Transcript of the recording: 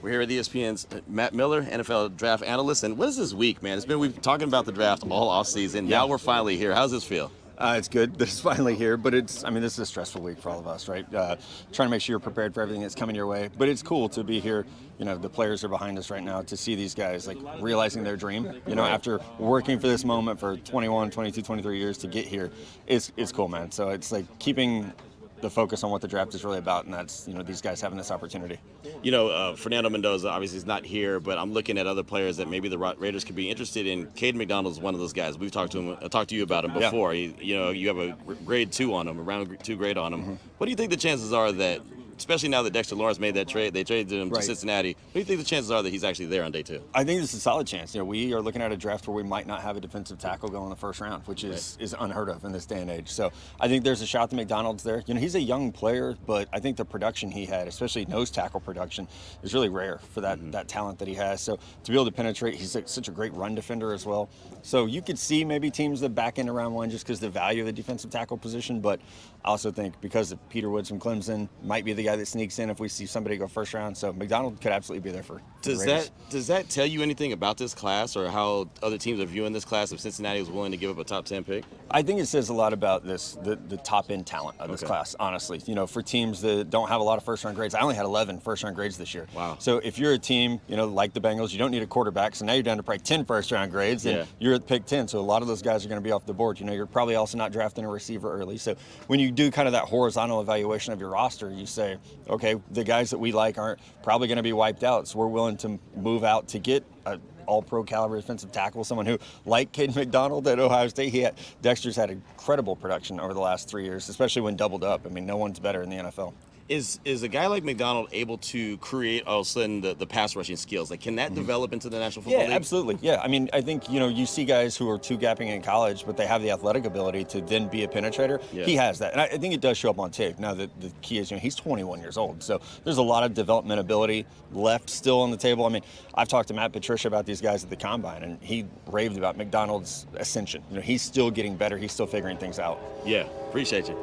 We're here at ESPN's Matt Miller, NFL draft analyst. And what is this week, man? We've been talking about the draft all offseason. Now we're finally here. How's this feel? It's good that it's finally here, but this is a stressful week for all of us, right? Trying to make sure you're prepared for everything that's coming your way. But it's cool to be here. The players are behind us right now, to see these guys realizing their dream, after working for this moment for 21, 22, 23 years to get here. It's cool, man. So it's keeping the focus on what the draft is really about, and that's these guys having this opportunity. Fernando Mendoza obviously is not here, but I'm looking at other players that maybe the Raiders could be interested in. Caden McDonald's one of those guys. We've talked to him. I talked to you about him before. Yeah. You have a grade 2 on him, a round 2 grade on him. Mm-hmm. What do you think the chances are that, especially now that Dexter Lawrence made that trade, they traded him to Cincinnati, what do you think the chances are that he's actually there on day 2? I think this is a solid chance. We are looking at a draft where we might not have a defensive tackle go in the first round, which is unheard of in this day and age. So I think there's a shot that McDonald's there. He's a young player, but I think the production he had, especially nose tackle production, is really rare for that talent that he has. So to be able to penetrate, he's such a great run defender as well. So you could see maybe teams that back in around 1 just because of the value of the defensive tackle position, but I also think because of Peter Woods from Clemson might be the guy that sneaks in if we see somebody go first round. So McDonald could absolutely be there for the Raiders. Does that tell you anything about this class or how other teams are viewing this class if Cincinnati was willing to give up a top 10 pick? I think it says a lot about the top end talent of this class, honestly. For teams that don't have a lot of first round grades. I only had 11 first round grades this year. Wow. So if you're a team, like the Bengals, you don't need a quarterback. So now you're down to probably 10 first round grades and you're at pick 10. So a lot of those guys are going to be off the board. You're probably also not drafting a receiver early. So when you do kind of that horizontal evaluation of your roster, you say, okay, the guys that we like aren't probably going to be wiped out. So we're willing to move out to get an all-pro caliber defensive tackle, someone who, like Caden McDonald at Ohio State, Dexter's had incredible production over the last 3 years, especially when doubled up. No one's better in the NFL. Is a guy like McDonald able to create all of a sudden the pass rushing skills? Can that develop into the National Football League? Yeah, absolutely. Yeah, I think you see guys who are two-gapping in college, but they have the athletic ability to then be a penetrator. Yeah. He has that, and I think it does show up on tape. Now the key is he's 21 years old, so there's a lot of development ability left still on the table. I've talked to Matt Patricia about these guys at the Combine, and he raved about McDonald's ascension. He's still getting better. He's still figuring things out. Yeah, appreciate you.